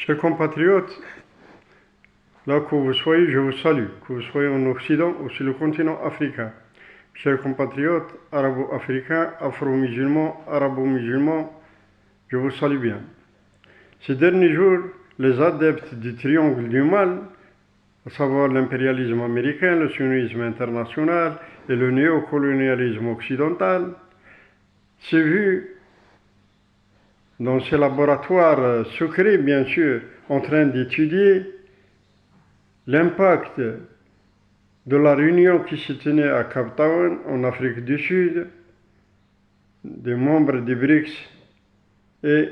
Chers compatriotes, là que vous soyez, je vous salue, que vous soyez en Occident ou sur le continent africain. Chers compatriotes arabo-africains, afro-musulmans, arabo-musulmans, je vous salue bien. Ces derniers jours, les adeptes du triangle du mal, à savoir l'impérialisme américain, le sionisme international et le néocolonialisme occidental, s'est vu dans ces laboratoires secrets, bien sûr, en train d'étudier l'impact de la réunion qui se tenait à Cape Town, en Afrique du Sud, des membres des BRICS, et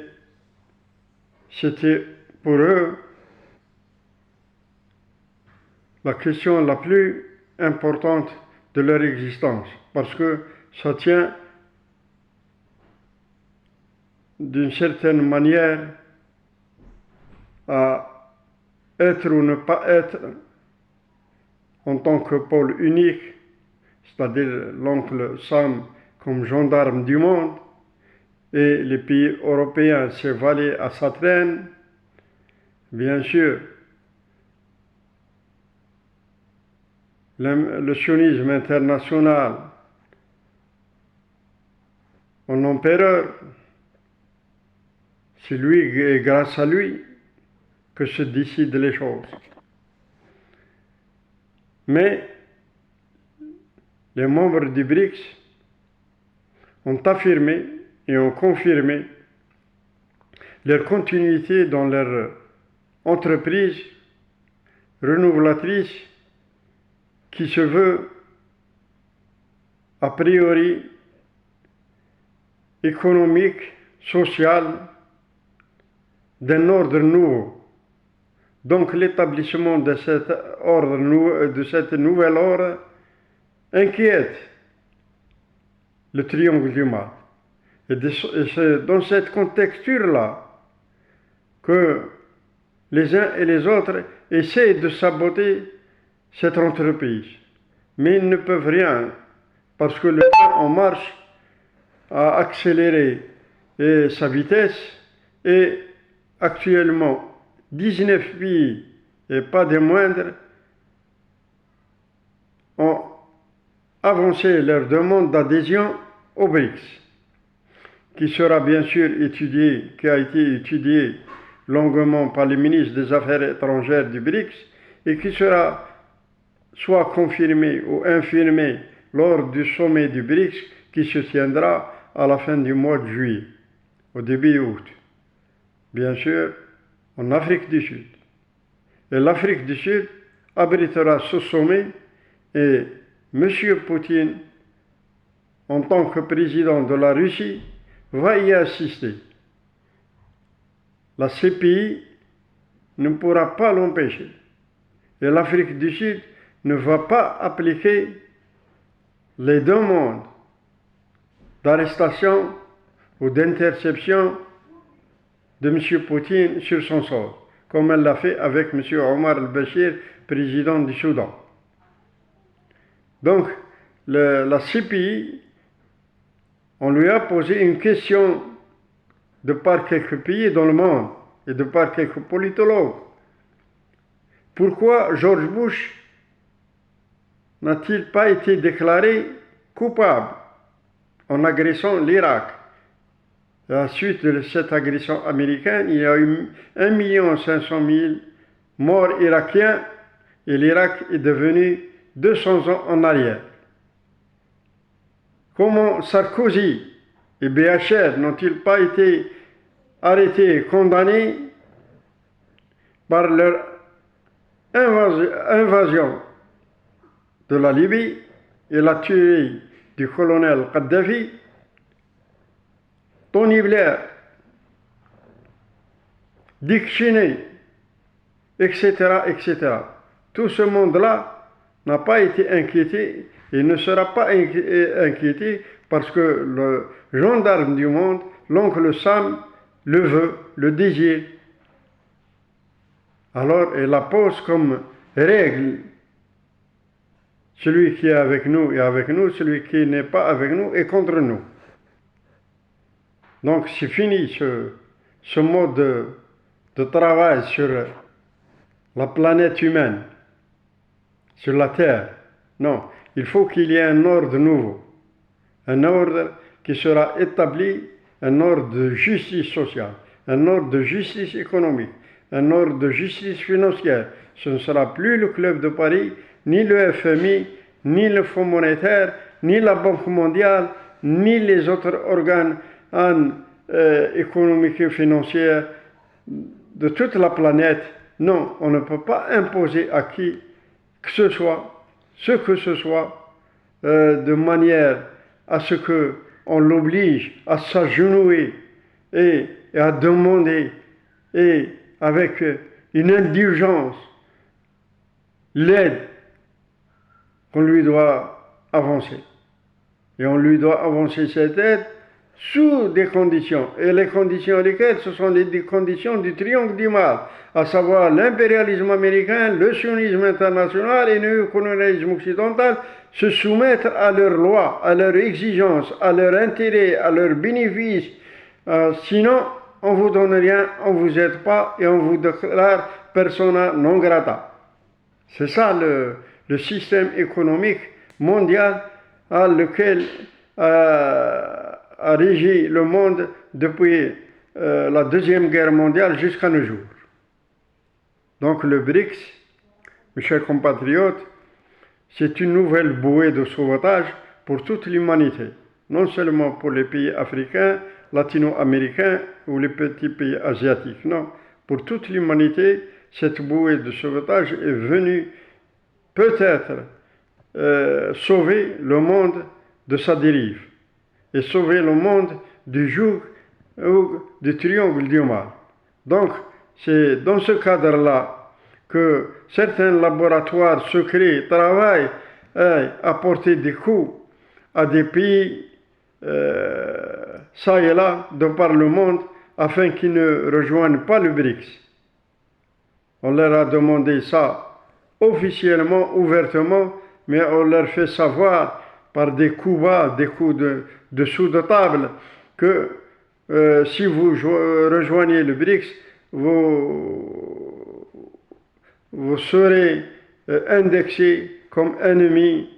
c'était pour eux la question la plus importante de leur existence, parce que ça tient d'une certaine manière à être ou ne pas être en tant que pôle unique, c'est-à-dire l'oncle Sam comme gendarme du monde, et les pays européens se valaient à sa traîne, bien sûr. Le sionisme international en empereur, c'est lui et grâce à lui que se décident les choses. Mais les membres du BRICS ont affirmé et ont confirmé leur continuité dans leur entreprise renouvelatrice qui se veut a priori économique, social, d'un ordre nouveau. Donc l'établissement de cet nouvel ordre inquiète le triangle du mal. Et c'est dans cette contexture-là que les uns et les autres essaient de saboter cette entreprise. Mais ils ne peuvent rien, parce que le temps en marche a accéléré sa vitesse, et actuellement 19 pays, et pas des moindres, ont avancé leur demande d'adhésion au BRICS, qui sera bien sûr étudié, qui a été étudié longuement par les ministres des Affaires étrangères du BRICS, et qui sera soit confirmé ou infirmé lors du sommet du BRICS qui se tiendra à la fin du mois de juillet, au début août, bien sûr, en Afrique du Sud. Et l'Afrique du Sud abritera ce sommet, et M. Poutine, en tant que président de la Russie, va y assister. La CPI ne pourra pas l'empêcher. Et l'Afrique du Sud ne va pas appliquer les demandes d'arrestation ou d'interception de M. Poutine sur son sol, comme elle l'a fait avec M. Omar al-Bashir, président du Soudan. Donc, la CPI, on lui a posé une question de par quelques pays dans le monde et de par quelques politologues. Pourquoi George Bush n'a-t-il pas été déclaré coupable en agressant l'Irak? À la suite de cette agression américaine, il y a eu 1 500 000 morts irakiens, et l'Irak est devenu 200 ans en arrière. Comment Sarkozy et BHR n'ont-ils pas été arrêtés et condamnés par leur invasion de la Libye et la tuerie du colonel Kadhafi, Tony Blair, Dick Cheney, etc., etc. Tout ce monde-là n'a pas été inquiété et ne sera pas inquiété parce que le gendarme du monde, l'oncle Sam, le veut, le désire. Alors il la pose comme règle. Celui qui est avec nous est avec nous, celui qui n'est pas avec nous est contre nous. Donc c'est fini ce mode de de travail sur la planète humaine, sur la Terre. Non, il faut qu'il y ait un ordre nouveau, un ordre qui sera établi, un ordre de justice sociale, un ordre de justice économique, un ordre de justice financière. Ce ne sera plus le Club de Paris, ni le FMI, ni le Fonds monétaire, ni la Banque mondiale, ni les autres organes économiques et financiers de toute la planète. Non, on ne peut pas imposer à qui que ce soit, de manière à ce qu'on l'oblige à s'agenouiller et à demander, et avec une indulgence, l'aide qu'on lui doit avancer. Et on lui doit avancer cette aide sous des conditions. Et les conditions lesquelles, ce sont des conditions du triangle du mal, à savoir l'impérialisme américain, le sionisme international et le colonialisme occidental, se soumettre à leurs lois, à leurs exigences, à leurs intérêts, à leurs bénéfices. Sinon, on ne vous donne rien, on ne vous aide pas et on vous déclare persona non grata. C'est ça le système économique mondial à lequel a régi le monde depuis la Deuxième Guerre mondiale jusqu'à nos jours. Donc le BRICS, mes chers compatriotes, c'est une nouvelle bouée de sauvetage pour toute l'humanité, non seulement pour les pays africains, latino-américains ou les petits pays asiatiques, non, pour toute l'humanité, cette bouée de sauvetage est venue peut-être sauver le monde de sa dérive et sauver le monde du joug ou du triangle du mal. Donc, c'est dans ce cadre-là que certains laboratoires secrets travaillent à porter des coups à des pays, ça et là, de par le monde, afin qu'ils ne rejoignent pas le BRICS. On leur a demandé ça officiellement, ouvertement, mais on leur fait savoir par des coups bas, des coups de dessous de table, que si vous rejoignez le BRICS, vous serez indexés comme ennemis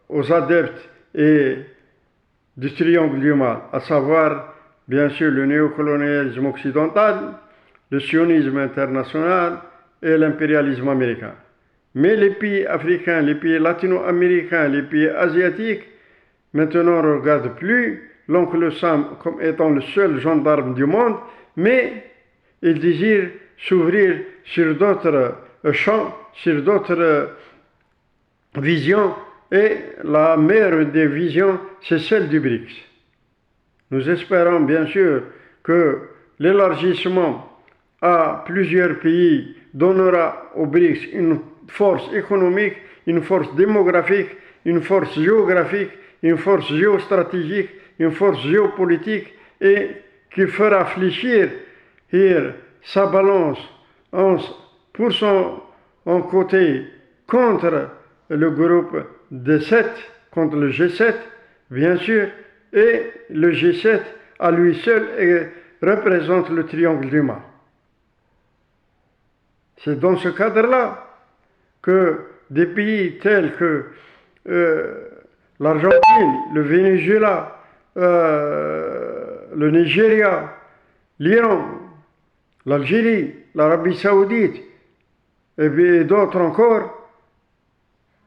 aux adeptes du triangle du mal, à savoir, bien sûr, le néocolonialisme occidental, le sionisme international et l'impérialisme américain. Mais les pays africains, les pays latino-américains, les pays asiatiques, maintenant ne regardent plus l'oncle Sam comme étant le seul gendarme du monde, mais ils désirent s'ouvrir sur d'autres champs, sur d'autres visions, et la meilleure des visions, c'est celle du BRICS. Nous espérons bien sûr que l'élargissement à plusieurs pays donnera au BRICS une force économique, une force démographique, une force géographique, une force géostratégique, une force géopolitique, et qui fera fléchir sa balance pour son côté contre le groupe des 7, contre le G7, bien sûr, et le G7 à lui seul représente le triangle du mal. C'est dans ce cadre-là que des pays tels que l'Argentine, le Venezuela, le Nigeria, l'Iran, l'Algérie, l'Arabie Saoudite et d'autres encore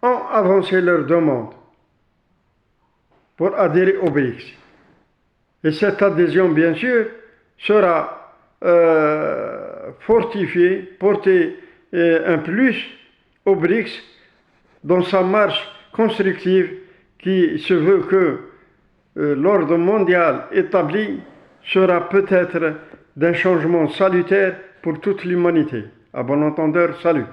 ont avancé leur demande pour adhérer au BRICS. Et cette adhésion, bien sûr, sera fortifiée, porter un plus au BRICS dans sa marche constructive qui se veut que l'ordre mondial établi sera peut-être d'un changement salutaire pour toute l'humanité. À bon entendeur, salut.